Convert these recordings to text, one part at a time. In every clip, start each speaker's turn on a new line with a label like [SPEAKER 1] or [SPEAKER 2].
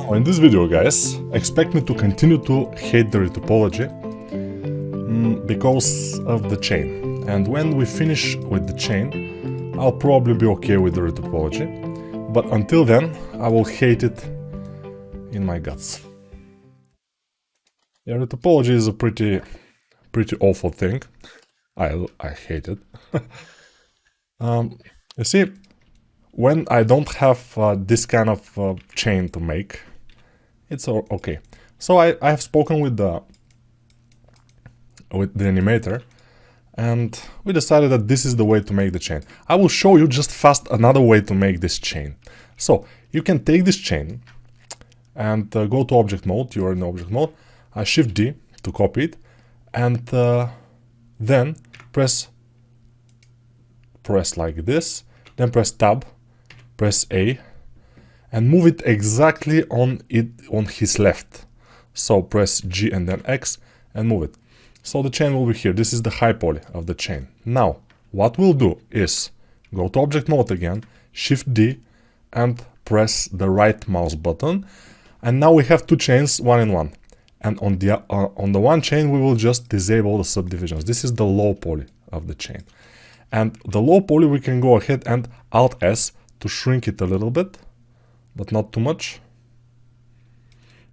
[SPEAKER 1] So in this video, guys, expect me to continue to hate the retopology because of the chain. And when we finish with the chain, I'll probably be okay with the retopology. But until then, I will hate it in my guts. Yeah, retopology is a pretty awful thing. I hate it. You see, when I don't have this kind of chain to make, it's okay. So I have spoken with the animator, and we decided that this is the way to make the chain. I will show you just fast another way to make this chain. So you can take this chain and go to object mode. You are in object mode. Shift D to copy it, and then press like this. Then press Tab, press A, and move it exactly on his left. So press G and then X and move it. So the chain will be here. This is the high poly of the chain. Now, what we'll do is go to object mode again, Shift D, and press the right mouse button. And now we have two chains, one in one. And on the one chain, we will just disable the subdivisions. This is the low poly of the chain. And the low poly, we can go ahead and Alt S to shrink it a little bit, but not too much.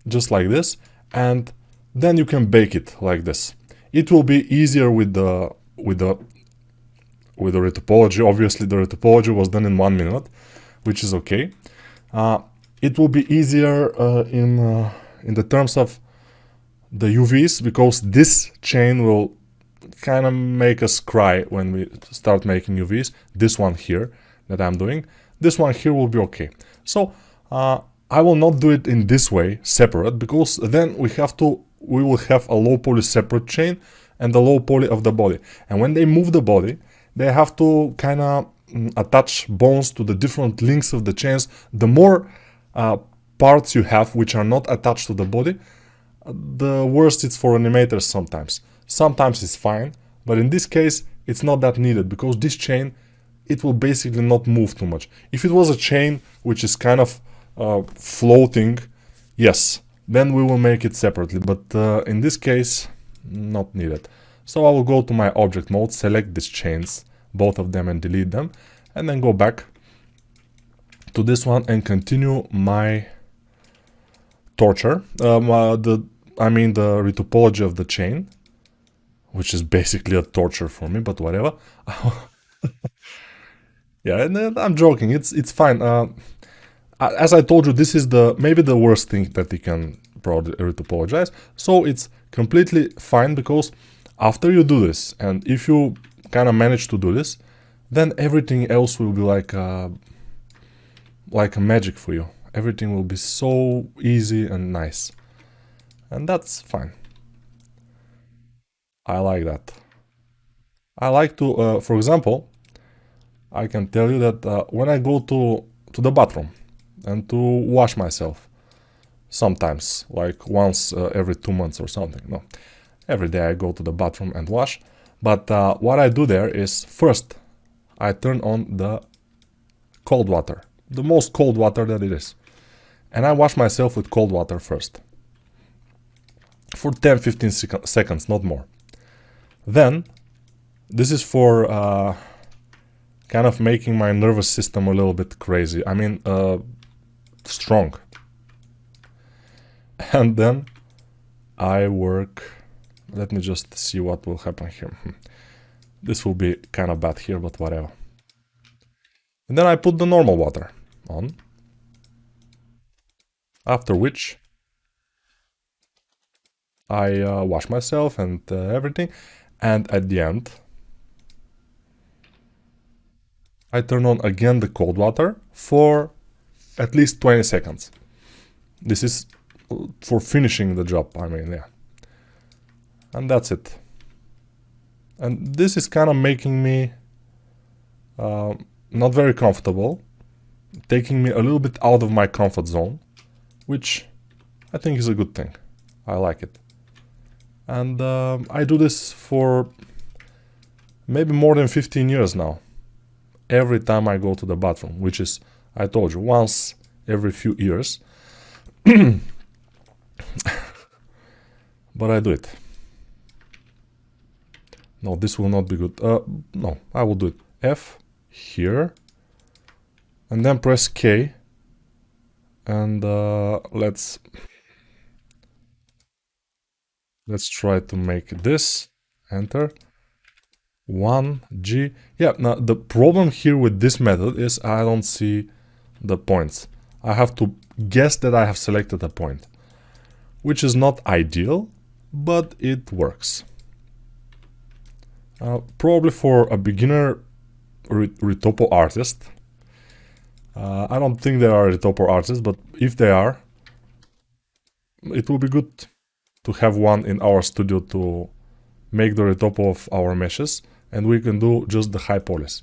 [SPEAKER 1] Just like this. And then you can bake it like this. It will be easier with the retopology. Obviously, the retopology was done in 1 minute, which is okay. It will be easier in the terms of the UVs, because this chain will kind of make us cry when we start making UVs. This one here that I'm doing, this one here will be okay. So I will not do it in this way separate, because then we will have a low poly separate chain and the low poly of the body. And when they move the body, they have to kind of attach bones to the different links of the chains. The more parts you have which are not attached to the body, the worse it's for animators sometimes. Sometimes it's fine, but in this case it's not that needed, because this chain, it will basically not move too much. If it was a chain which is kind of floating, yes, then we will make it separately, but in this case, not needed. So I will go to my object mode, select these chains, both of them, and delete them, and then go back to this one and continue my torture, I mean the retopology of the chain, which is basically a torture for me, but whatever. Yeah, and I'm joking, it's fine. As I told you, this is maybe the worst thing that you can probably retopologize. So it's completely fine, because after you do this, and if you kind of manage to do this, then everything else will be like a magic for you. Everything will be so easy and nice. And that's fine. I like that. I like to, for example, I can tell you that when I go to the bathroom and to wash myself, sometimes, like once every 2 months or something, no, every day I go to the bathroom and wash. But what I do there is, first, I turn on the cold water, the most cold water that it is. And I wash myself with cold water first. For 10-15 seconds, not more. Then, this is for kind of making my nervous system a little bit crazy. I mean, strong. And then I work. Let me just see what will happen here. This will be kind of bad here, but whatever. And then I put the normal water on. After which I wash myself and everything, and at the end I turn on again the cold water for at least 20 seconds. This is for finishing the job, I mean, yeah. And that's it. And this is kind of making me not very comfortable, taking me a little bit out of my comfort zone, which I think is a good thing. I like it. And I do this for maybe more than 15 years now. Every time I go to the bathroom, which is, I told you, once every few years. But I do it. No, this will not be good. No, I will do it. F here, and then press K, and let's try to make this. Enter. 1G. Yeah, now the problem here with this method is I don't see the points. I have to guess that I have selected a point, which is not ideal, but it works. Probably for a beginner retopo artist. I don't think there are retopo artists, but if they are, it will be good to have one in our studio to make the retopo of our meshes, and we can do just the high polys.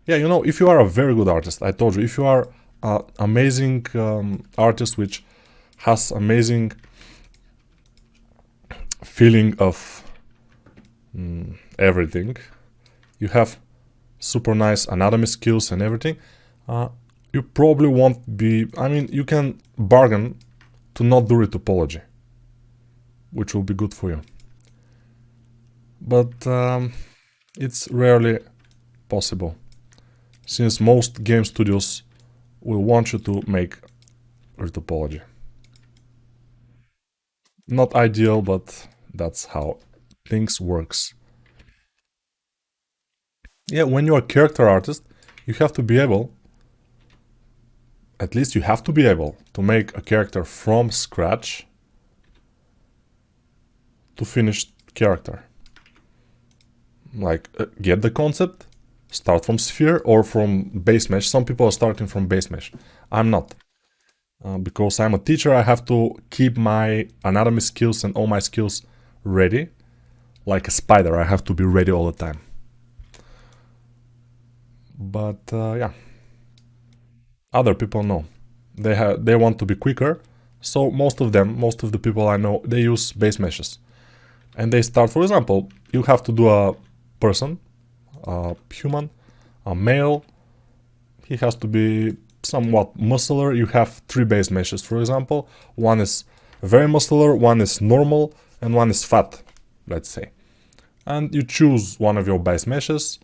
[SPEAKER 1] Yeah, you know, if you are a very good artist, I told you, if you are an amazing artist which has amazing feeling of everything, you have super nice anatomy skills and everything, you probably won't be, I mean, you can bargain to not do retopology, which will be good for you. But it's rarely possible, since most game studios will want you to make retopology. Not ideal, but that's how things works. Yeah, when you're a character artist, you have to be able, at least you have to be able, to make a character from scratch to finished character. Like, get the concept, start from sphere or from base mesh. Some people are starting from base mesh. I'm not. Because I'm a teacher, I have to keep my anatomy skills and all my skills ready. Like a spider, I have to be ready all the time. But yeah, other people know. They want to be quicker. So most of the people I know, they use base meshes. And they start, for example, you have to do a person, a human, a male. He has to be somewhat muscular. You have 3 base meshes, for example. One is very muscular, one is normal, and one is fat, let's say. And you choose one of your base meshes,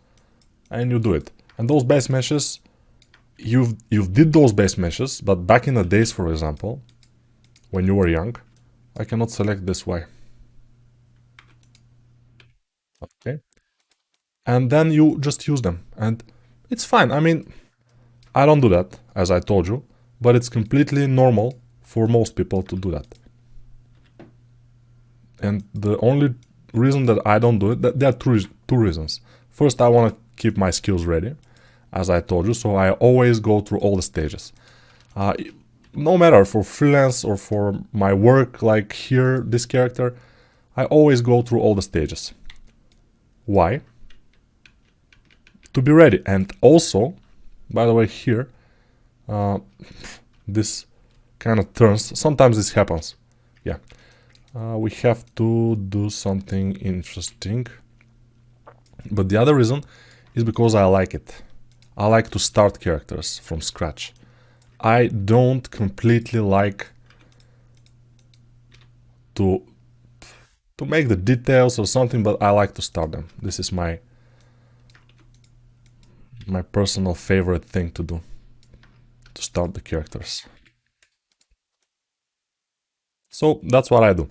[SPEAKER 1] and you do it. And those base meshes, you've did those base meshes, but back in the days, for example, when you were young, I cannot select this way. Okay. And then you just use them, and it's fine. I mean, I don't do that, as I told you, but it's completely normal for most people to do that. And the only reason that I don't do it, there are two reasons. First, I want to keep my skills ready, as I told you, so I always go through all the stages. No matter for freelance or for my work, like here, this character, I always go through all the stages. Why? To be ready. And also, by the way, here, this kind of turns. Sometimes this happens. Yeah. We have to do something interesting. But the other reason is because I like it. I like to start characters from scratch. I don't completely like to make the details or something, but I like to start them. This is my personal favorite thing to do, to start the characters. So that's what I do.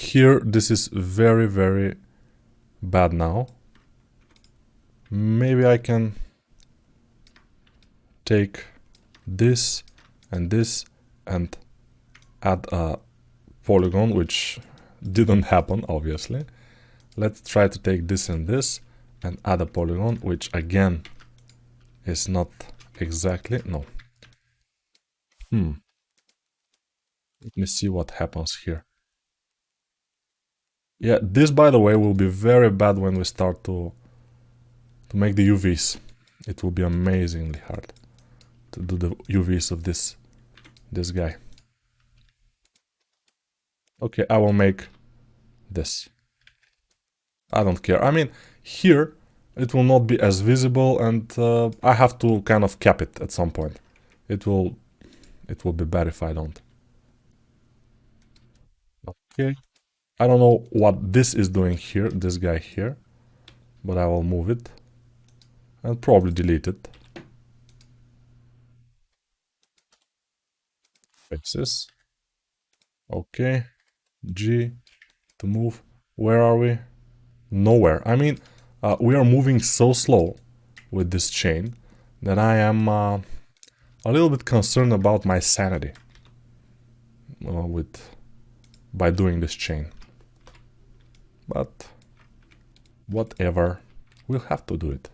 [SPEAKER 1] Here, this is very, very bad now. Maybe I can take this and add a polygon, which didn't happen, obviously. Let's try to take this and this and add a polygon, which again is not exactly, no. Let me see what happens here. Yeah, this, by the way, will be very bad when we start to make the UVs. It will be amazingly hard to do the UVs of this guy. Okay, I will make this. I don't care. I mean, here it will not be as visible, and I have to kind of cap it at some point. It will It will be bad if I don't. Okay. I don't know what this is doing here, this guy here, but I will move it and probably delete it. Faces. Okay. G to move. Where are we? Nowhere. I mean, we are moving so slow with this chain that I am a little bit concerned about my sanity by doing this chain. But whatever, we'll have to do it.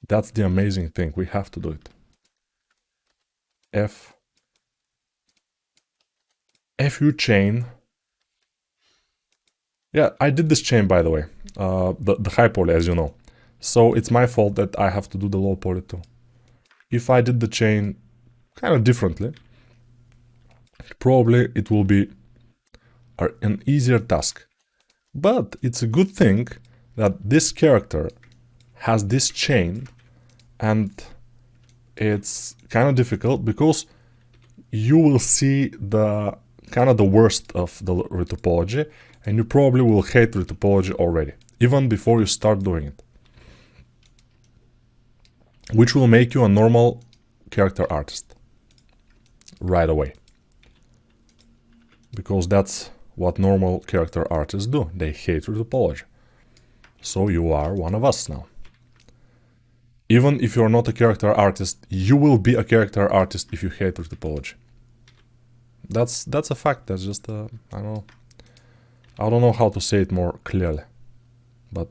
[SPEAKER 1] That's the amazing thing, we have to do it. FU chain. Yeah, I did this chain, by the way, the high poly, as you know. So it's my fault that I have to do the low poly too. If I did the chain kind of differently, probably it will be an easier task. But it's a good thing that this character has this chain, and it's kind of difficult because you will see the kind of the worst of the retopology, and you probably will hate retopology already, even before you start doing it. Which will make you a normal character artist right away. Because that's what normal character artists do. They hate retopology. So you are one of us now. Even if you're not a character artist, you will be a character artist if you hate retopology. That's a fact. That's just I don't know how to say it more clearly, but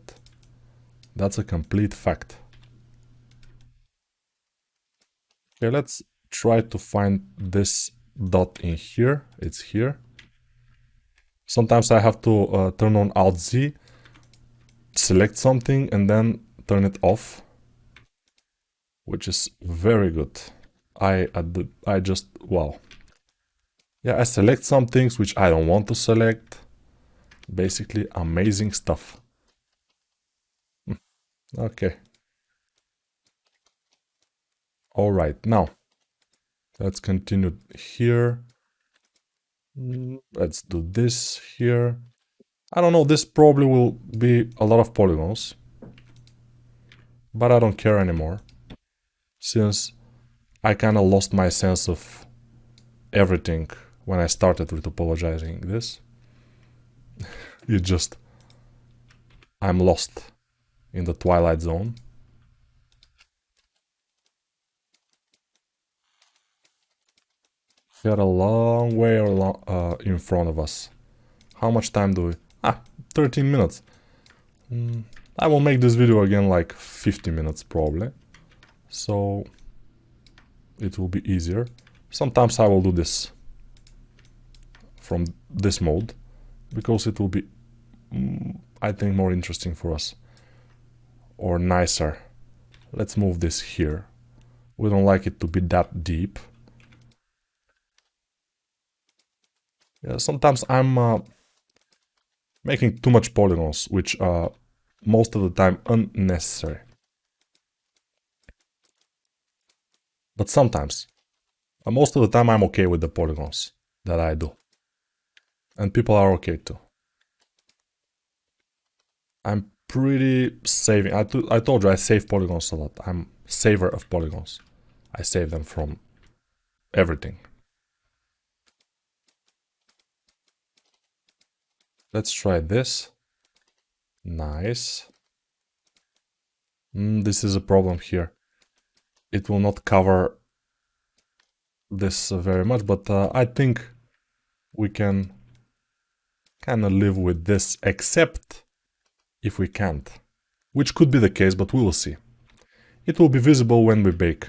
[SPEAKER 1] that's a complete fact. Okay, let's try to find this dot in here. It's here. Sometimes I have to turn on Alt Z, select something, and then turn it off, which is very good. I just, wow. Yeah, I select some things which I don't want to select. Basically, amazing stuff. Okay. All right, now let's continue here. Let's do this here. I don't know, this probably will be a lot of polygons, but I don't care anymore, since I kind of lost my sense of everything when I started retopologizing this. I'm lost in the Twilight Zone. We had a long way in front of us. How much time do we... 13 minutes. I will make this video again like 50 minutes probably. So it will be easier. Sometimes I will do this from this mode, because it will be, I think, more interesting for us. Or nicer. Let's move this here. We don't like it to be that deep. Yeah, sometimes I'm making too much polygons, which are most of the time unnecessary. But sometimes, most of the time, I'm okay with the polygons that I do. And people are okay too. I'm pretty saving. I told you I save polygons a lot. I'm saver of polygons. I save them from everything. Let's try this. Nice. This is a problem here. It will not cover this very much, but I think we can kind of live with this, except if we can't. Which could be the case, but we will see. It will be visible when we bake.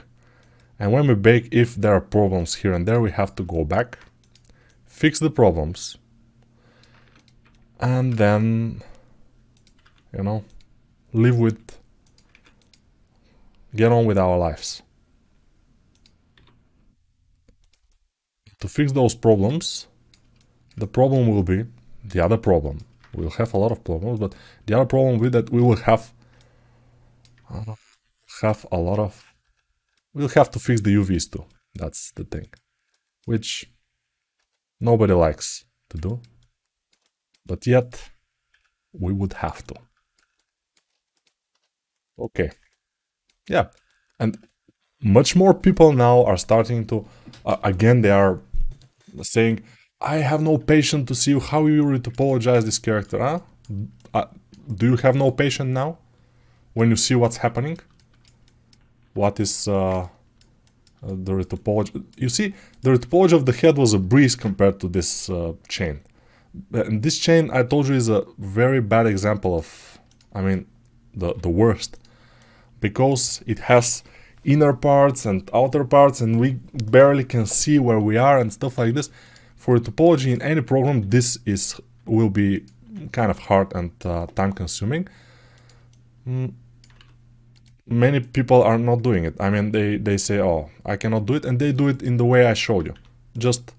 [SPEAKER 1] And when we bake, if there are problems here and there, we have to go back, fix the problems, and then, you know, get on with our lives. To fix those problems, the problem will be, the other problem, we'll have a lot of problems, but the other problem will be that we will have a lot of we'll have to fix the UVs too. That's the thing, which nobody likes to do, but yet we would have to. Okay, yeah, and much more people now are starting to, again, they are saying, I have no patience to see how you retopologize this character, huh? Uh, do you have no patience now? When you see what's happening? What is the retopology? You see, the retopology of the head was a breeze compared to this chain. And this chain, I told you, is a very bad example of, I mean, the worst. Because it has inner parts and outer parts, and we barely can see where we are and stuff like this. For topology in any program, this will be kind of hard and time consuming. Many people are not doing it. I mean, they say, oh, I cannot do it, and they do it in the way I showed you. Just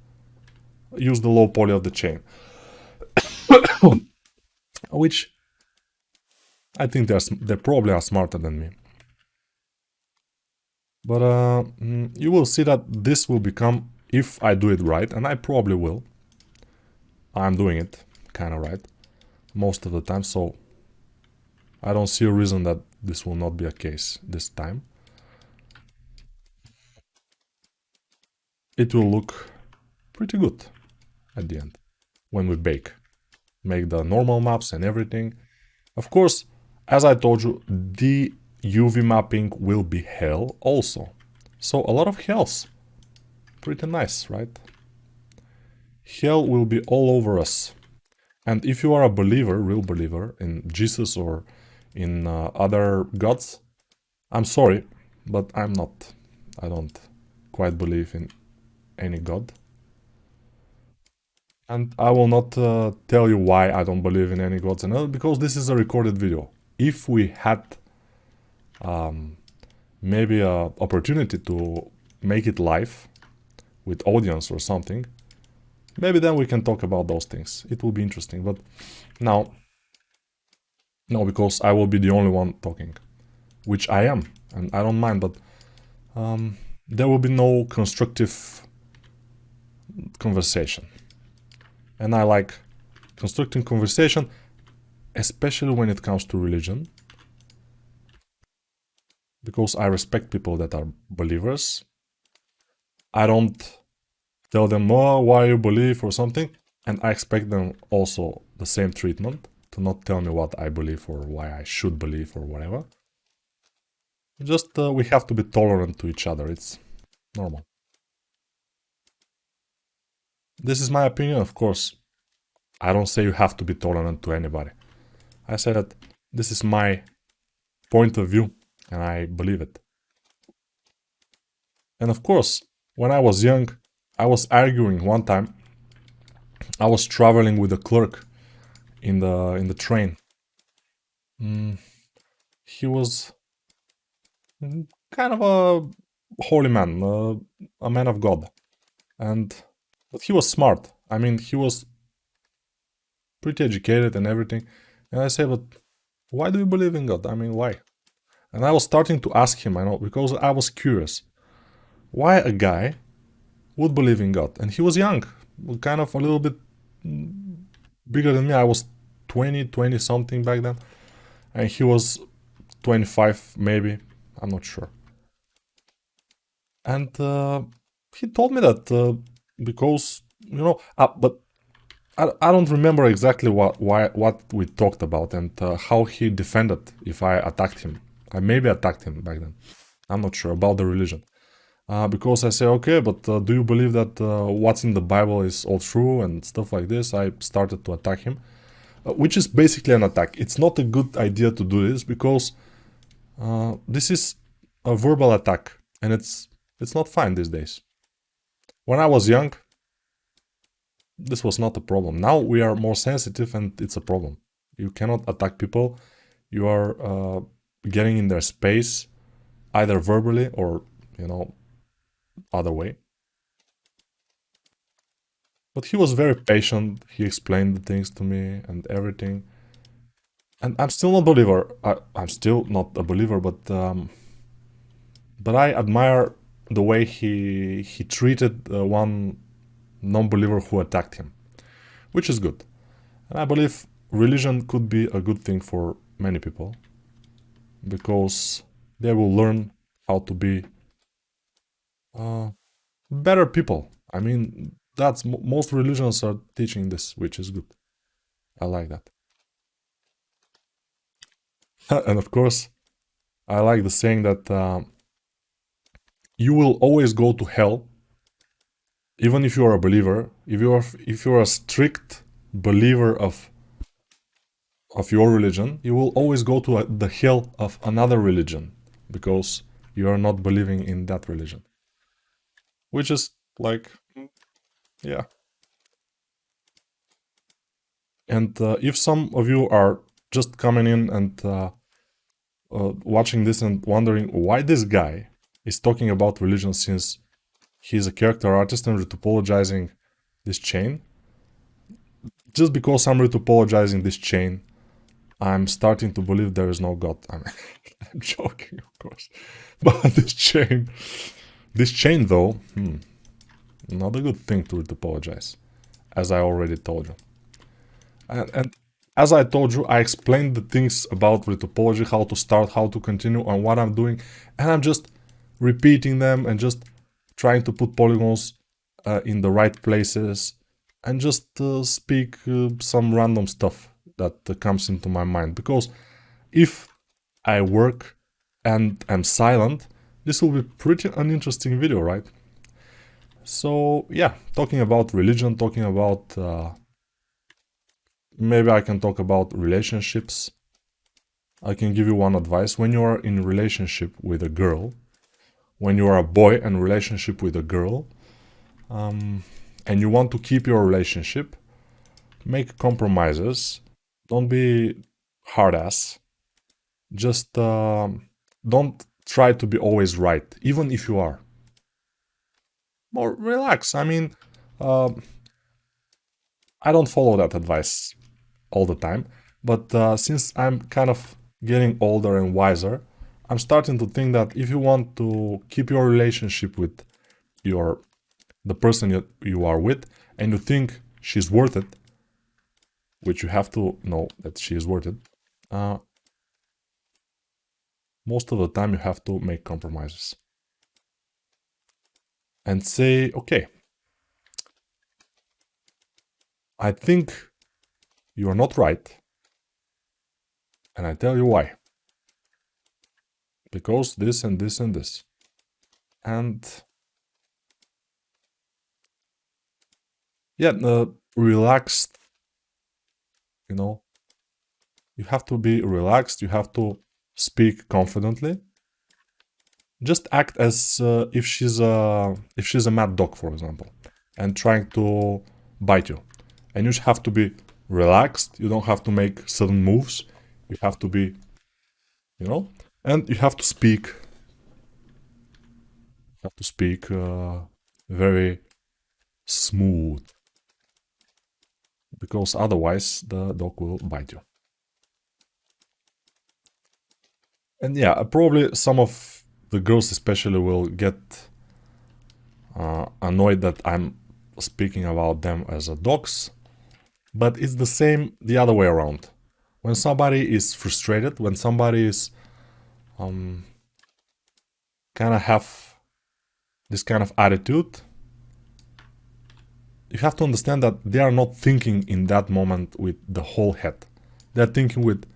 [SPEAKER 1] use the low poly of the chain. Which I think they probably are smarter than me. But you will see that this will become, if I do it right, and I probably will. I'm doing it kind of right most of the time, so I don't see a reason that this will not be a case this time. It will look pretty good at the end when we make the normal maps and everything. Of course, as I told you, the UV mapping will be hell also. So a lot of hells. Pretty nice, right? Hell will be all over us. And if you are a believer, real believer, in Jesus or in other gods, I'm sorry, but I'm not. I don't quite believe in any god. And I will not tell you why I don't believe in any gods and other, because this is a recorded video. If we had maybe a opportunity to make it live with audience or something, maybe then we can talk about those things. It will be interesting. But now, no, because I will be the only one talking, which I am, and I don't mind, but there will be no constructive conversation. And I like constructing conversation, especially when it comes to religion, because I respect people that are believers. I don't tell them, oh, why you believe or something, and I expect them also the same treatment, to not tell me what I believe or why I should believe or whatever. Just we have to be tolerant to each other, it's normal. This is my opinion, of course. I don't say you have to be tolerant to anybody. I say that this is my point of view, and I believe it. And of course, when I was young, I was arguing one time. I was traveling with a clerk in the train. He was kind of a holy man, a man of God, but he was smart. I mean, he was pretty educated and everything. And I say, but why do you believe in God? I mean, why? And I was starting to ask him, I know, because I was curious, why a guy would believe in God. And he was young, kind of a little bit bigger than me. I was 20 something back then, and he was 25 maybe, I'm not sure. And he told me that because, you know, but I don't remember exactly what we talked about and how he defended if I attacked him. I maybe attacked him back then. I'm not sure about the religion. Because I say, okay, but do you believe that what's in the Bible is all true and stuff like this? I started to attack him, which is basically an attack. It's not a good idea to do this because this is a verbal attack, and it's not fine these days. When I was young, this was not a problem. Now we are more sensitive and it's a problem. You cannot attack people. You are getting in their space, either verbally or, you know, other way. But he was very patient. He explained the things to me and everything. And I'm still not a believer. I'm still not a believer, but but I admire the way he treated one non-believer who attacked him, which is good. And I believe religion could be a good thing for many people because they will learn how to be better people. I mean, that's most religions are teaching this, which is good. I like that. And of course, I like the saying that you will always go to hell, even if you are a believer. If you are a strict believer of your religion, you will always go to the hell of another religion because you are not believing in that religion. Which is like, yeah. And if some of you are just coming in and watching this and wondering why this guy is talking about religion since he's a character artist and retopologizing this chain, just because I'm retopologizing this chain, I'm starting to believe there is no God. I mean, I'm joking, of course. But this chain though, not a good thing to retopologize, as I already told you. And as I told you, I explained the things about retopology, how to start, how to continue, and what I'm doing, and I'm just repeating them and just trying to put polygons in the right places and just speak some random stuff that comes into my mind. Because if I work and am silent, this will be pretty uninteresting video, right? So yeah, talking about religion, talking about maybe I can talk about relationships. I can give you one advice. When you are in a relationship with a girl, when you are a boy in a relationship with a girl, and you want to keep your relationship, make compromises. Don't be hard ass. Just don't try to be always right, even if you are. More relax. I mean, I don't follow that advice all the time, but since I'm kind of getting older and wiser, I'm starting to think that if you want to keep your relationship with the person you are with, and you think she's worth it, which you have to know that she is worth it, most of the time you have to make compromises and say, okay, I think you are not right, and I tell you why. Because this and this and this. And yeah, relaxed, you know, you have to be relaxed, you have to speak confidently. Just act as if she's a mad dog, for example, and trying to bite you. And you have to be relaxed, you don't have to make sudden moves, you have to be, and you have to speak. You have to speak very smooth, because otherwise the dog will bite you. And yeah, probably some of the girls especially will get annoyed that I'm speaking about them as a dogs, but it's the same the other way around. When somebody is frustrated, when somebody is kind of have this kind of attitude, you have to understand that they are not thinking in that moment with the whole head. They're thinking with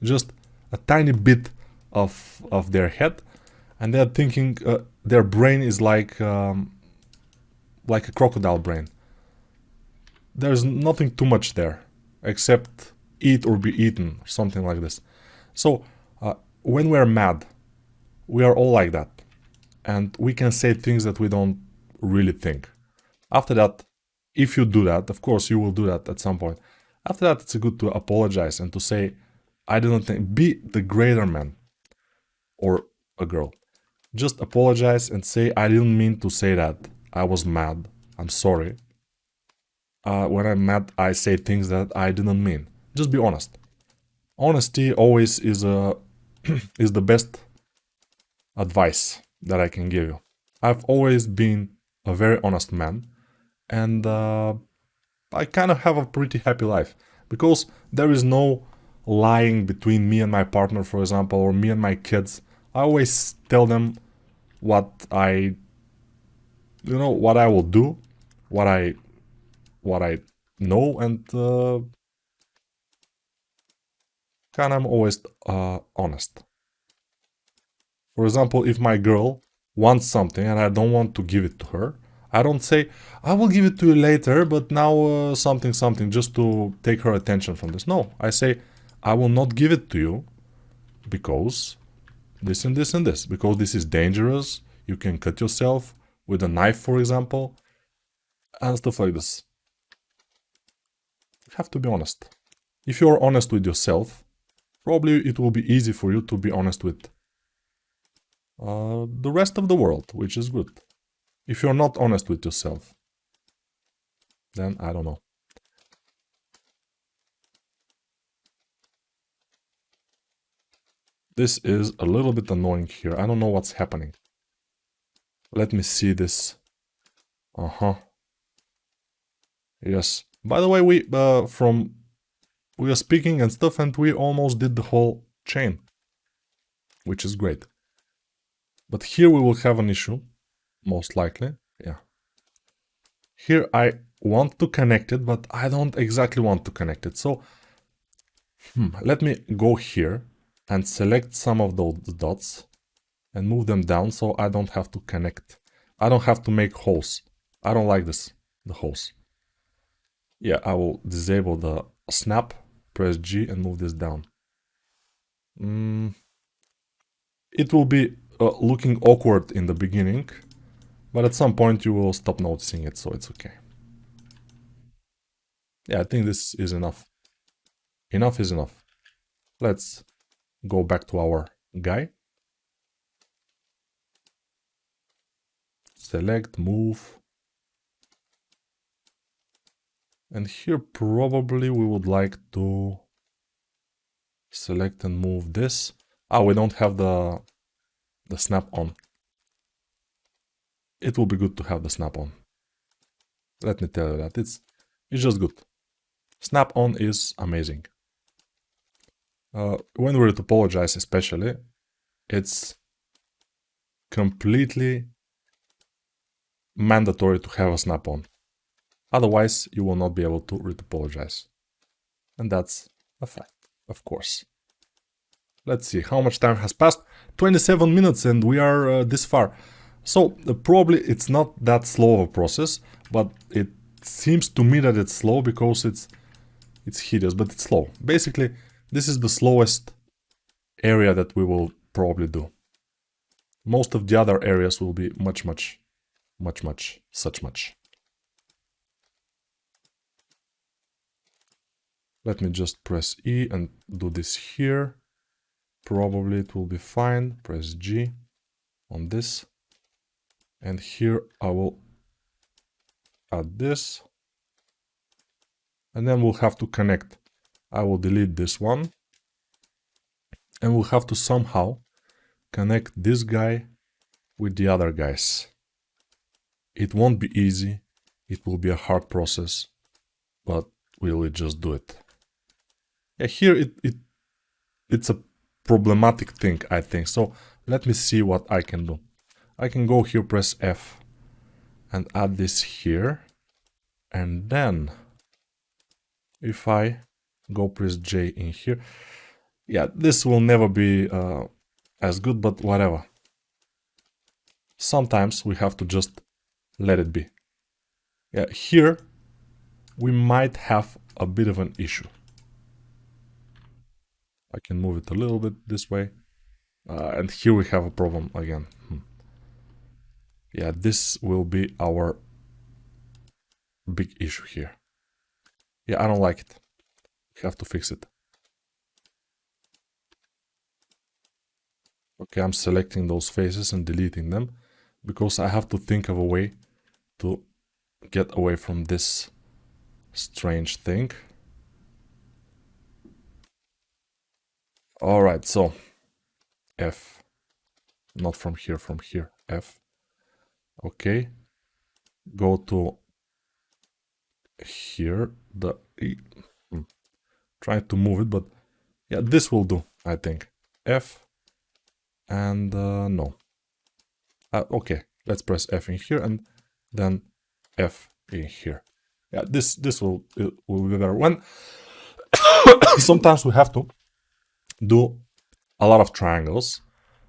[SPEAKER 1] just a tiny bit of their head, and they're thinking their brain is like a crocodile brain. There's nothing too much there except eat or be eaten, something like this. So when we're mad, we are all like that, and we can say things that we don't really think. After that, if you do that, of course you will do that at some point. After that, it's good to apologize and to say, I didn't think, be the greater man or a girl. Just apologize and say, I didn't mean to say that. I was mad. I'm sorry. When I'm mad, I say things that I didn't mean. Just be honest. Honesty always is is the best advice that I can give you. I've always been a very honest man, and I kind of have a pretty happy life because there is no lying between me and my partner, for example, or me and my kids. I always tell them what I, what I will do, what I know, and kind of always honest. For example, if my girl wants something and I don't want to give it to her, I don't say, I will give it to you later, but now something, something, just to take her attention from this. No, I say, I will not give it to you because this and this and this, because this is dangerous. You can cut yourself with a knife, for example, and stuff like this. You have to be honest. If you're honest with yourself, probably it will be easy for you to be honest with the rest of the world, which is good. If you're not honest with yourself, then I don't know. This is a little bit annoying here. I don't know what's happening. Let me see this. Uh-huh. Yes. By the way, we are speaking and stuff, and we almost did the whole chain, which is great. But here we will have an issue, most likely. Yeah. Here I want to connect it, but I don't exactly want to connect it. So let me go here and select some of those dots and move them down so I don't have to connect. I don't have to make holes. I don't like this, the holes. Yeah, I will disable the snap, press G and move this down. It will be looking awkward in the beginning, but at some point you will stop noticing it, so it's okay. Yeah, I think this is enough. Enough is enough. Let's go back to our guy. Select, move. And here probably we would like to select and move this. Ah, we don't have the snap on. It will be good to have the snap on. Let me tell you that. It's just good. Snap on is amazing. When we retopologize especially, it's completely mandatory to have a snap on. Otherwise, you will not be able to retopologize. And that's a fact, of course. Let's see, how much time has passed? 27 minutes and we are this far. So probably it's not that slow of a process, but it seems to me that it's slow because it's hideous, but it's slow. Basically, this is the slowest area that we will probably do. Most of the other areas will be much. Let me just press E and do this here. Probably it will be fine. Press G on this. And here I will add this. And then we'll have to connect. I will delete this one. And we'll have to somehow connect this guy with the other guys. It won't be easy. It will be a hard process. But we will just do it. Yeah, here it's a problematic thing, I think. So let me see what I can do. I can go here, press F and add this here. And then if I go press J in here, yeah, this will never be as good, but whatever. Sometimes we have to just let it be. Yeah, here we might have a bit of an issue. I can move it a little bit this way. And here we have a problem again. Yeah, this will be our big issue here. Yeah, I don't like it. We have to fix it. Okay, I'm selecting those faces and deleting them because I have to think of a way to get away from this strange thing. Alright, so F. not from here, F. Okay. Go to here, the E. Trying to move it, but yeah, this will do, I think. F, and no. Okay, let's press F in here, and then F in here. Yeah, this will be better. When sometimes we have to do a lot of triangles.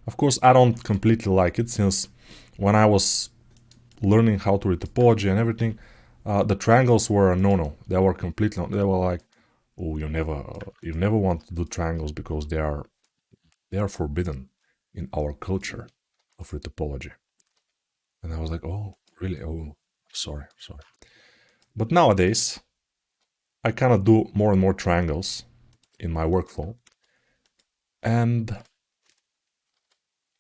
[SPEAKER 1] Of course, I don't completely like it, since when I was learning how to read topology and everything, the triangles were a no-no. They were completely, they were like, oh, you never want to do triangles because they are forbidden in our culture of retopology. And I was like, oh, really? Oh, sorry. But nowadays, I kind of do more and more triangles in my workflow. And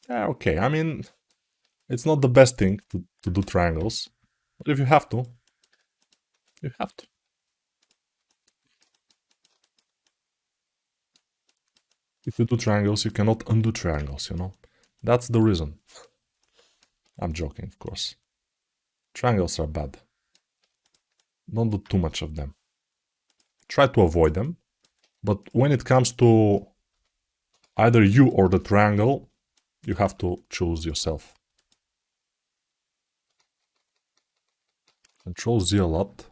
[SPEAKER 1] yeah, okay, I mean, it's not the best thing to do triangles, but if you have to, you have to. If you do triangles, you cannot undo triangles, you know? That's the reason. I'm joking, of course. Triangles are bad. Don't do too much of them. Try to avoid them. But when it comes to either you or the triangle, you have to choose yourself. Control Z a lot.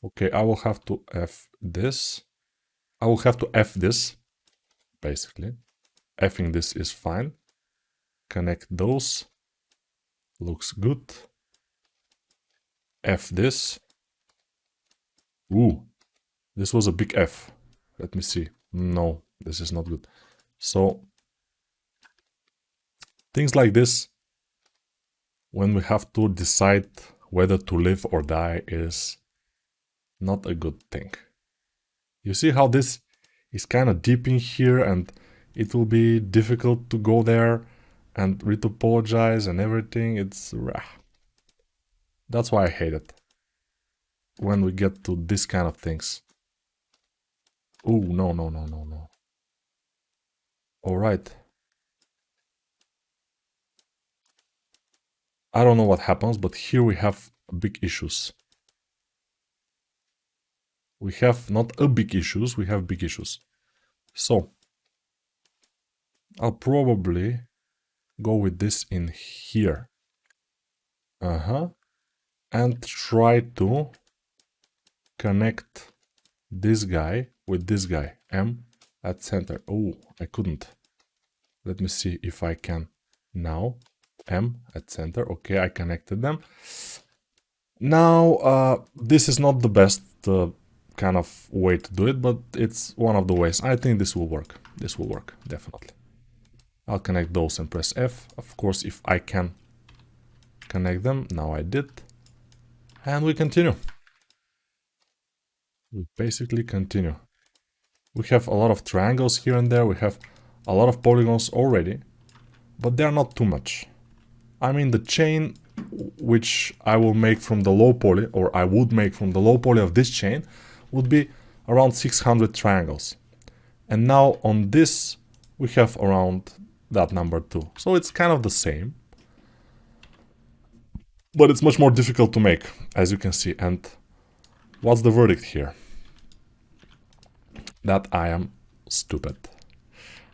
[SPEAKER 1] Okay, I will have to F this. I will have to F this, basically. Fing this is fine. Connect those. Looks good. F this. Ooh, this was a big F. Let me see. No, this is not good. So, things like this, when we have to decide whether to live or die, is not a good thing. You see how this is kind of deep in here, and it will be difficult to go there and retopologize and everything. It's that's why I hate it when we get to this kind of things. Oh, no. All right. I don't know what happens, but here we have big issues. We have not a big issues, we have big issues. So, I'll probably go with this in here. And try to connect this guy with this guy, M at center. Oh, I couldn't. Let me see if I can now. M at center. Okay, I connected them. Now, this is not the best kind of way to do it, but it's one of the ways. I think this will work. This will work, definitely. I'll connect those and press F. Of course, if I can connect them. Now I did. And we continue. We basically continue. We have a lot of triangles here and there. We have a lot of polygons already, but they're not too much. I mean, the chain which I will make from the low poly, or I would make from the low poly of this chain, would be around 600 triangles. And now on this, we have around that number too. So it's kind of the same, but it's much more difficult to make, as you can see. And what's the verdict here? That I am stupid.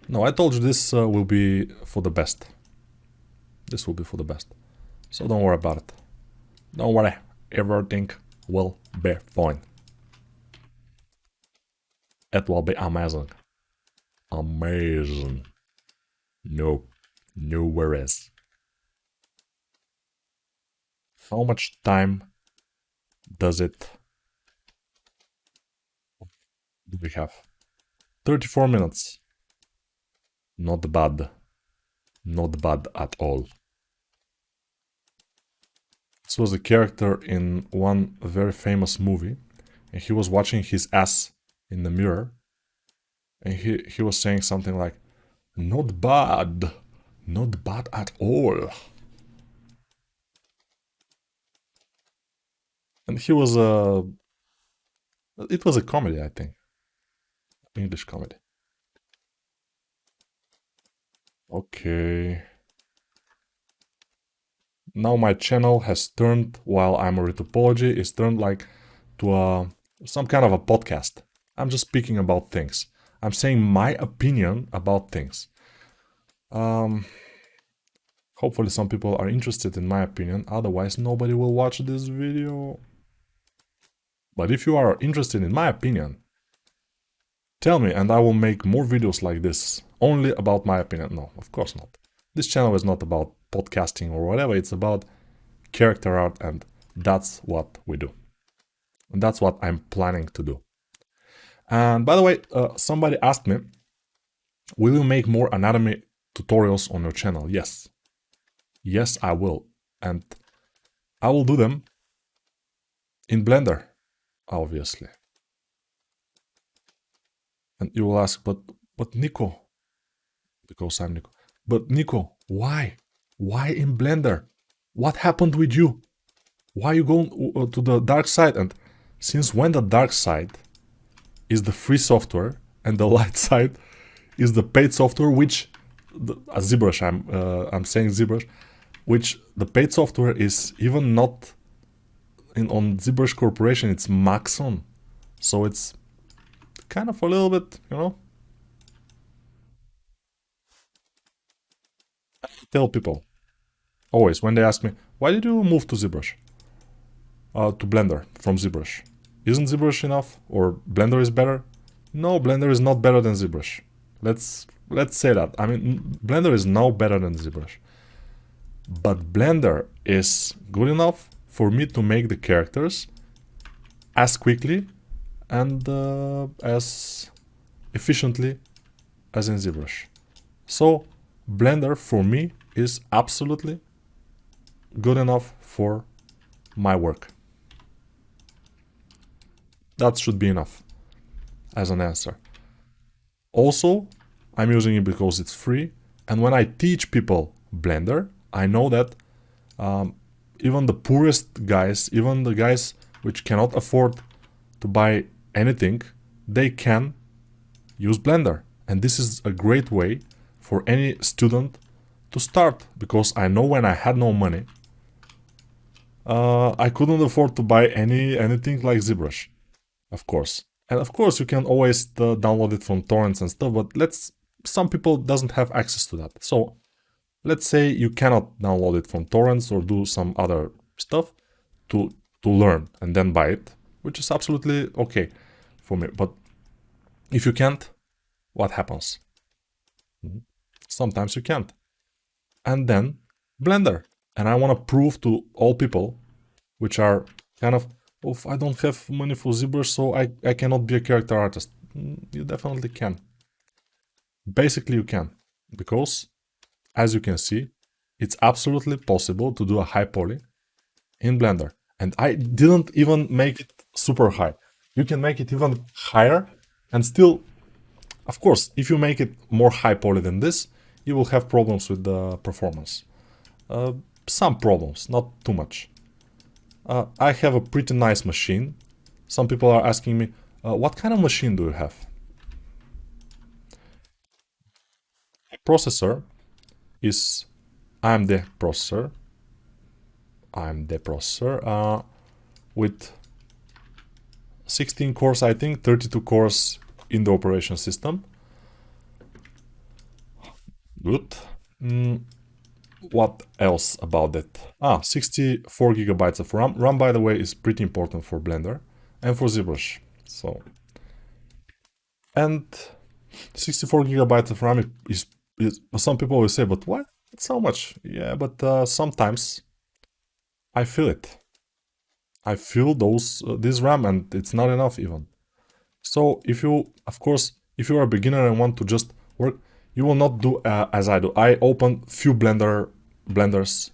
[SPEAKER 1] No, I told you this will be for the best. This will be for the best. So don't worry about it. Don't worry. Everything will be fine. It will be amazing. Amazing. No worries. How much time does it do we have? 34 minutes. Not bad. Not bad at all. This was a character in one very famous movie, and he was watching his ass in the mirror, and he was saying something like, not bad at all. And he was it was a comedy, I think. English comedy. Okay. Now my channel has turned, while I'm a retopology, is turned like to some kind of a podcast. I'm just speaking about things. I'm saying my opinion about things. Hopefully some people are interested in my opinion, otherwise nobody will watch this video. But if you are interested in my opinion, tell me and I will make more videos like this, only about my opinion. No, of course not. This channel is not about podcasting or whatever, it's about character art, and that's what we do. And that's what I'm planning to do. And by the way, somebody asked me, will you make more anatomy tutorials on your channel? Yes. Yes, I will. And I will do them in Blender, obviously. And you will ask, but Nico, because I'm Nico. But Nico, why? Why in Blender? What happened with you? Why are you going to the dark side? And since when the dark side is the free software and the light side is the paid software, which ZBrush, I'm saying ZBrush, which the paid software is even not on ZBrush Corporation, it's Maxon, so it's kind of a little bit, you know. I tell people always when they ask me, why did you move to ZBrush, to Blender from ZBrush? Isn't ZBrush enough, or Blender is better? No, Blender is not better than ZBrush. Let's say that. I mean, Blender is no better than ZBrush. But Blender is good enough for me to make the characters as quickly and as efficiently as in ZBrush. So Blender for me is absolutely good enough for my work. That should be enough as an answer. Also, I'm using it because it's free, and when I teach people Blender, I know that even the poorest guys, even the guys which cannot afford to buy anything, they can use Blender. And this is a great way for any student to start, because I know when I had no money, I couldn't afford to buy anything like ZBrush, of course. And of course you can always download it from torrents and stuff, but some people doesn't have access to that. So let's say you cannot download it from torrents or do some other stuff to learn and then buy it, which is absolutely okay for me. But if you can't, what happens? Sometimes you can't. And then Blender. And I want to prove to all people which are kind of, oh, I don't have money for ZBrush, so I cannot be a character artist. You definitely can. Basically you can, because as you can see, it's absolutely possible to do a high poly in Blender. And I didn't even make it super high. You can make it even higher, and still, of course, if you make it more high poly than this, you will have problems with the performance. Some problems, not too much. I have a pretty nice machine. Some people are asking me, what kind of machine do you have? Processor is AMD processor. With 16 cores, I think, 32 cores in the operation system. Good. What else about that? 64 gigabytes of RAM. RAM, by the way, is pretty important for Blender and for ZBrush. So, and 64 gigabytes of RAM is some people will say, but what? It's so much. Yeah, but sometimes I feel it. I feel this RAM, and it's not enough even. So if you, of course, if you are a beginner and want to just work, you will not do as I do. I open few blenders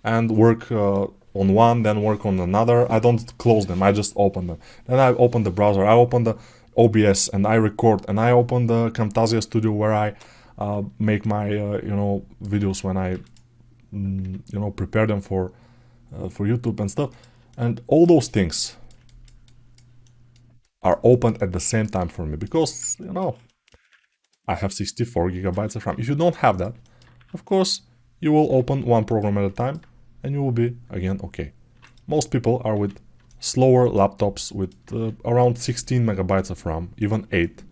[SPEAKER 1] and work on one, then work on another. I don't close them, I just open them. Then I open the browser, I open the OBS and I record, and I open the Camtasia Studio where I make my videos when I prepare them for YouTube and stuff. And all those things are opened at the same time for me, because I have 64 gigabytes of RAM. If you don't have that, of course, you will open one program at a time and you will be again okay. Most people are with slower laptops with around 16 megabytes of RAM, even 8.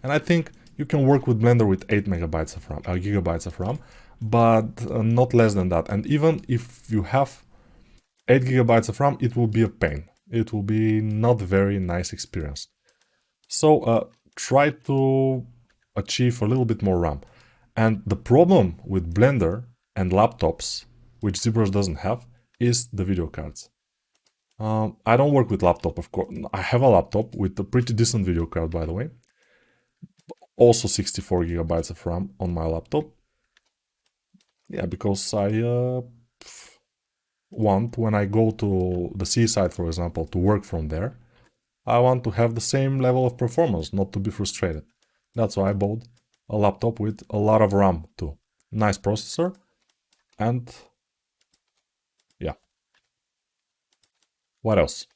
[SPEAKER 1] And I think you can work with Blender with 8 megabytes of RAM, gigabytes of RAM, but not less than that. And even if you have 8 gigabytes of RAM, it will be a pain. It will be not very nice experience. So try to achieve a little bit more RAM. And the problem with Blender and laptops, which ZBrush doesn't have, is the video cards. I don't work with laptop, of course. I have a laptop with a pretty decent video card, by the way. Also 64 gigabytes of RAM on my laptop. Yeah, because I want, when I go to the seaside, for example, to work from there, I want to have the same level of performance, not to be frustrated. That's why I bought a laptop with a lot of RAM too. Nice processor, and yeah. What else?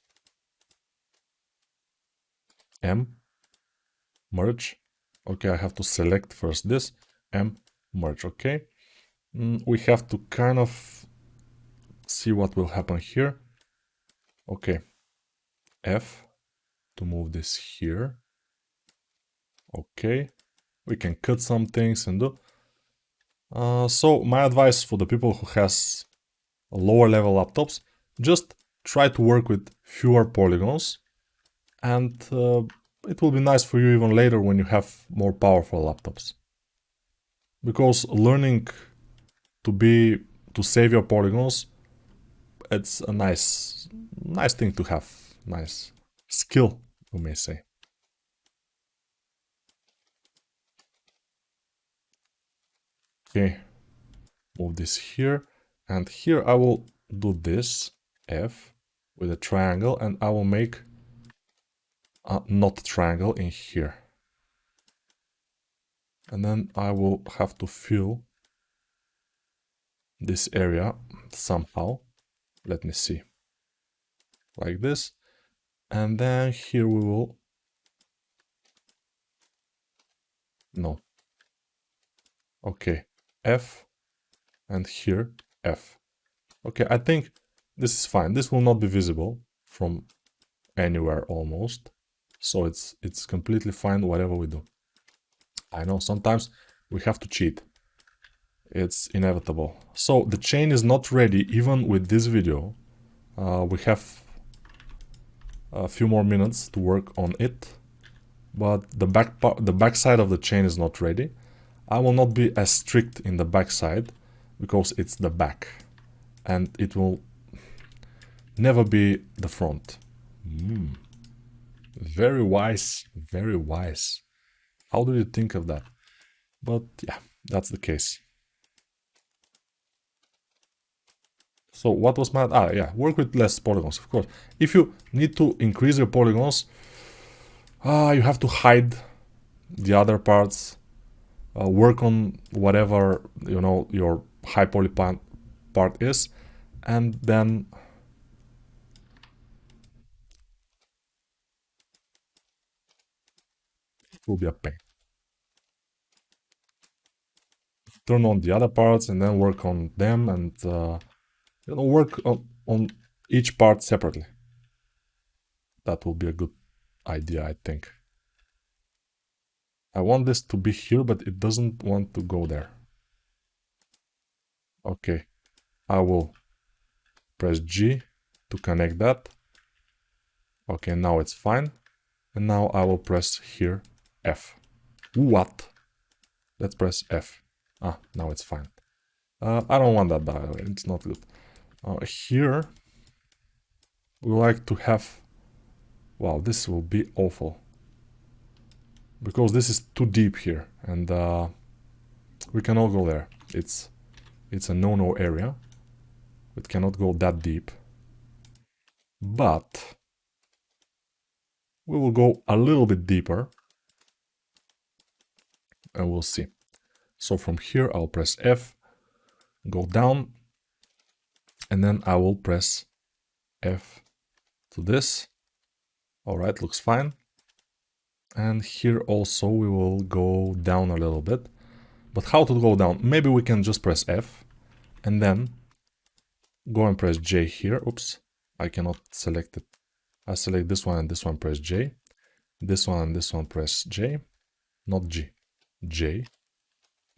[SPEAKER 1] M, merge. Okay, I have to select first this. M, merge, okay. We have to kind of see what will happen here. Okay, F to move this here. Okay, we can cut some things and do. So my advice for the people who has lower level laptops, just try to work with fewer polygons, and it will be nice for you even later when you have more powerful laptops. Because learning to save your polygons, it's a nice thing to have, nice skill, you may say. Okay, move this here, and here I will do this F with a triangle, and I will make a not triangle in here. And then I will have to fill this area somehow. Let me see. Like this. And then here we will... No. Okay. F. And here F. Okay, I think this is fine. This will not be visible from anywhere almost. So it's completely fine whatever we do. I know sometimes we have to cheat. It's inevitable. So the chain is not ready even with this video. We have a few more minutes to work on it, but the back side of the chain is not ready. I will not be as strict in the back side because it's the back, and it will never be the front. Very wise, very wise. How do you think of that? But yeah, that's the case. So what was my... work with less polygons, of course. If you need to increase your polygons, you have to hide the other parts, work on whatever, you know, your high poly part is, and then it will be a pain. Turn on the other parts and then work on them, and you know, work on each part separately. That will be a good idea, I think. I want this to be here, but it doesn't want to go there. Okay, I will press G to connect that. Okay, now it's fine. And now I will press here F. What? Let's press F. Ah, now it's fine. I don't want that, by the way. It's not good. Here, we like to have... Wow, this will be awful. Because this is too deep here, and we cannot go there. It's a no-no area. It cannot go that deep. But we will go a little bit deeper, and we'll see. So from here, I'll press F, go down, and then I will press F to this. All right, looks fine. And here also we will go down a little bit. But how to go down? Maybe we can just press F and then go and press J here. Oops, I cannot select it. I select this one and this one, press J. This one and this one, press J. Not G, J.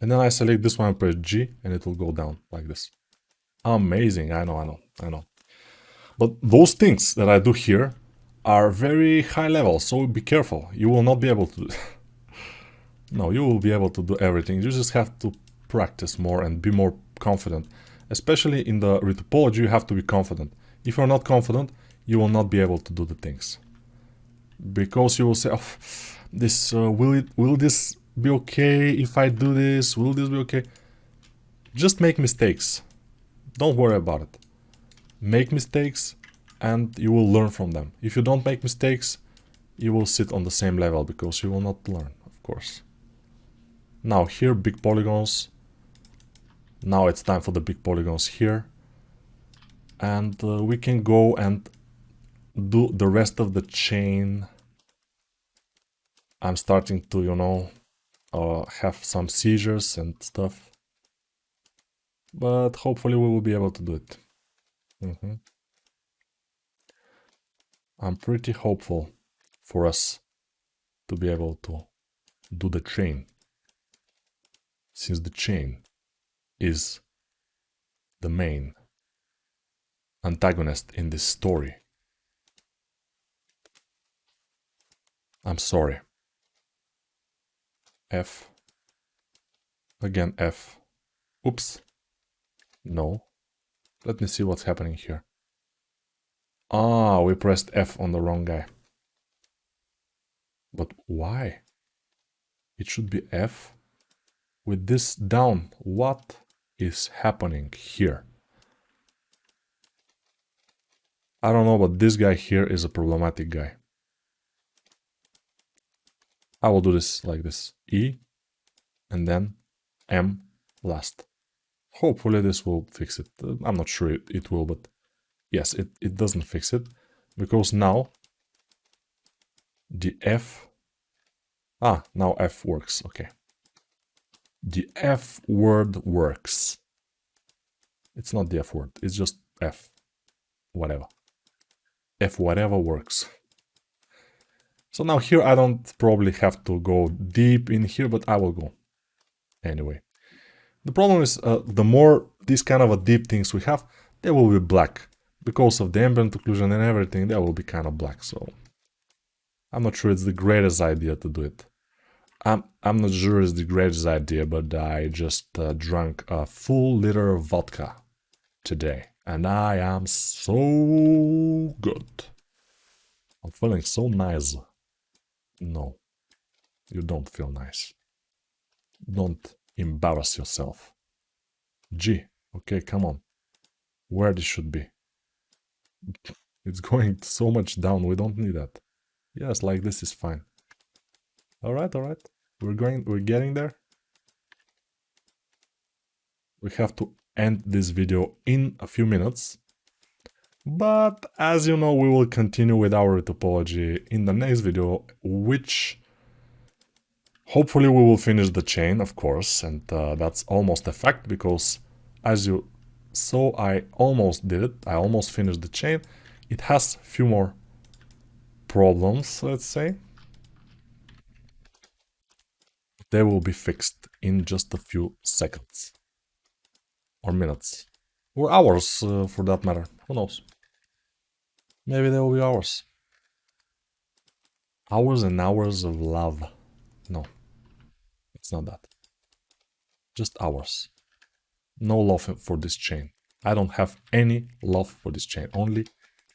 [SPEAKER 1] And then I select this one and press G and it will go down like this. Amazing, I know. But those things that I do here are very high level, so be careful. You will not be able to... No, you will be able to do everything. You just have to practice more and be more confident. Especially in the retopology, you have to be confident. If you're not confident, you will not be able to do the things. Because you will say, oh, this will this be okay if I do this? Will this be okay? Just make mistakes. Don't worry about it. Make mistakes and you will learn from them. If you don't make mistakes, you will sit on the same level because you will not learn, of course. Now here, big polygons. Now it's time for the big polygons here. And we can go and do the rest of the chain. I'm starting to, you know, have some seizures and stuff. But hopefully we will be able to do it. I'm pretty hopeful for us to be able to do the chain. Since the chain is the main antagonist in this story. I'm sorry. F. Again F. Oops. No. Let me see what's happening here. Ah, we pressed F on the wrong guy. But why? It should be F with this down. What is happening here? I don't know, but this guy here is a problematic guy. I will do this like this. E and then M last. Hopefully this will fix it. I'm not sure it will, but yes, it doesn't fix it. Because now the F... Ah, now F works, okay. The F word works. It's not the F word, it's just F. Whatever. F whatever works. So now here I don't probably have to go deep in here, but I will go. Anyway. The problem is the more these kind of deep things we have, they will be black. Because of the ambient occlusion and everything, they will be kind of black, so... I'm not sure it's the greatest idea to do it. I'm not sure it's the greatest idea, but I just drank a full liter of vodka today. And I am so good. I'm feeling so nice. No, you don't feel nice. Don't embarrass yourself. G, okay, come on. Where this should be. It's going so much down, we don't need that. Yes, like this is fine. Alright. We're getting there. We have to end this video in a few minutes. But as you know, we will continue with our retopology in the next video, which hopefully we will finish the chain, of course, and that's almost a fact because as you saw, I almost did it. I almost finished the chain. It has a few more problems, let's say. They will be fixed in just a few seconds. Or minutes. Or hours, for that matter. Who knows? Maybe they will be hours. Hours and hours of love. No. It's not that. Just hours. No love for this chain. I don't have any love for this chain. Only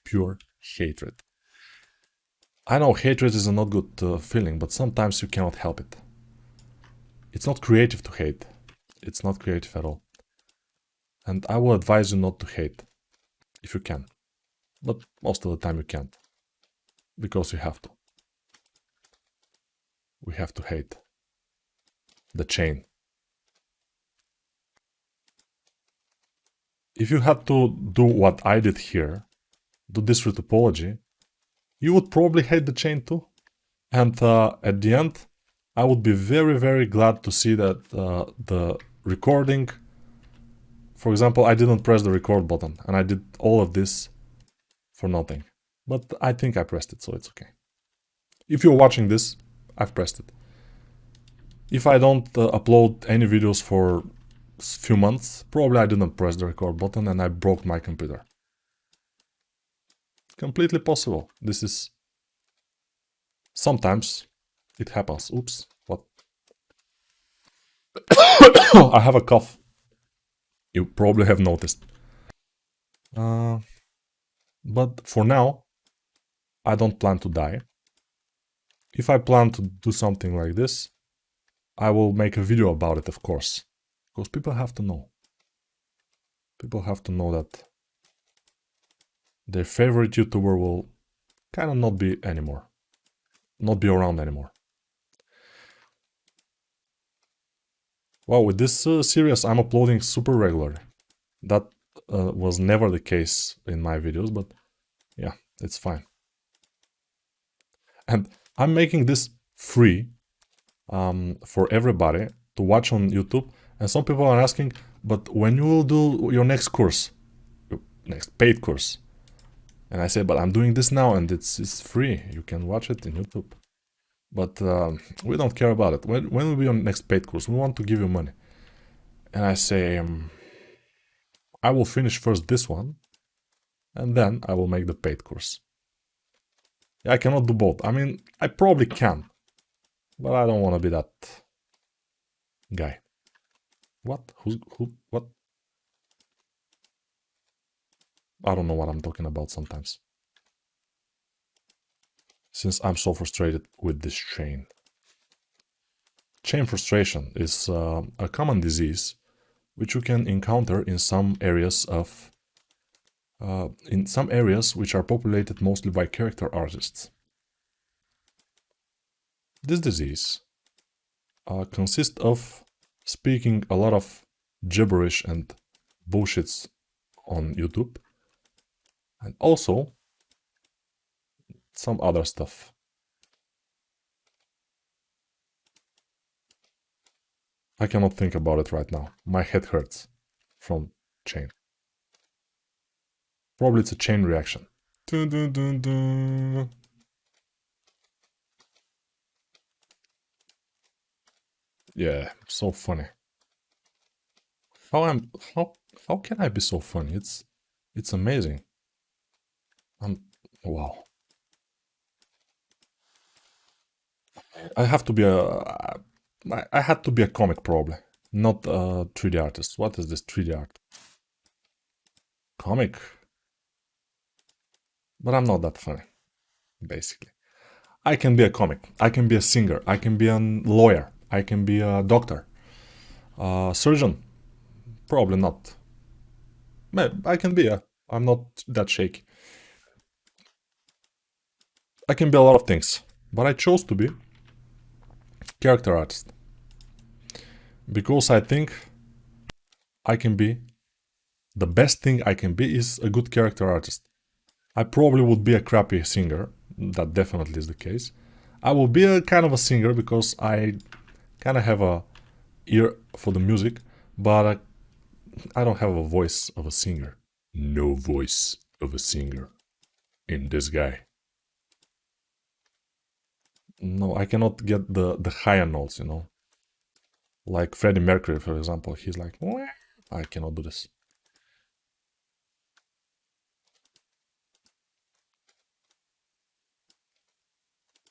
[SPEAKER 1] pure hatred. I know hatred is a not good feeling, but sometimes you cannot help it. It's not creative to hate. It's not creative at all. And I will advise you not to hate. If you can. But most of the time you can't. Because you have to. We have to hate. The chain. If you had to do what I did here, do this retopology, you would probably hate the chain too. And at the end, I would be very, very glad to see that the recording, for example, I didn't press the record button and I did all of this for nothing. But I think I pressed it, so it's okay. If you're watching this, I've pressed it. If I don't upload any videos for a few months, probably I didn't press the record button and I broke my computer. Completely possible. This is... Sometimes it happens. Oops, what? I have a cough. You probably have noticed. But for now, I don't plan to die. If I plan to do something like this, I will make a video about it, of course. Because people have to know. People have to know that their favorite YouTuber will kind of not be anymore. Not be around anymore. Wow, with this series I'm uploading super regularly. That was never the case in my videos, but yeah, it's fine. And I'm making this free for everybody to watch on YouTube. And some people are asking, but when you will do your next course, your next paid course? And I say, but I'm doing this now and it's free. You can watch it in YouTube. But we don't care about it. When will be your next paid course? We want to give you money. And I say, I will finish first this one, and then I will make the paid course. I cannot do both. I mean, I probably can, but I don't want to be that guy. What? What? I don't know what I'm talking about sometimes. Since I'm so frustrated with this chain. Chain frustration is a common disease which you can encounter in some areas which are populated mostly by character artists. This disease consists of speaking a lot of gibberish and bullshits on YouTube, and also some other stuff. I cannot think about it right now. My head hurts from chain. Probably it's a chain reaction. Dun, dun, dun, dun. Yeah, so funny. How can I be so funny? It's amazing. Wow. I have to be I had to be a comic probably, not a 3D artist. What is this 3D art? Comic? But I'm not that funny, basically. I can be a comic, I can be a singer, I can be a lawyer, I can be a doctor, a surgeon, probably not. I can be I'm not that shaky. I can be a lot of things, but I chose to be character artist. Because I think I can be, the best thing I can be is a good character artist. I probably would be a crappy singer, that definitely is the case. I will be a kind of a singer because I kind of have a ear for the music, but I don't have a voice of a singer. No voice of a singer in this guy. No, I cannot get the higher notes, you know. Like Freddie Mercury, for example, he's like, wah. I cannot do this.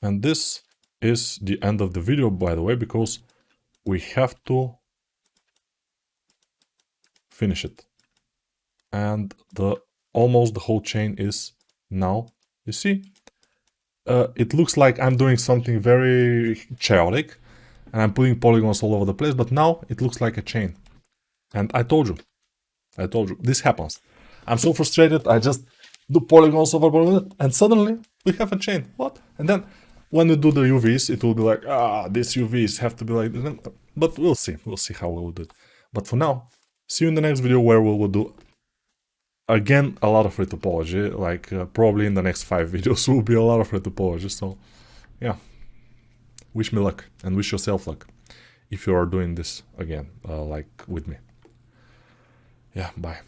[SPEAKER 1] And this is the end of the video, by the way, because we have to finish it. And almost the whole chain is now, you see, it looks like I'm doing something very chaotic and I'm putting polygons all over the place, but now it looks like a chain. And I told you, this happens. I'm so frustrated, I just do polygons over polygons and suddenly we have a chain. What? And then when we do the UVs, it will be like, these UVs have to be like this. But we'll see how we'll do it. But for now, see you in the next video where we will do again a lot of retopology. Like probably in the next 5 videos will be a lot of retopology. So yeah, wish me luck and wish yourself luck if you are doing this again, like with me. Yeah, bye.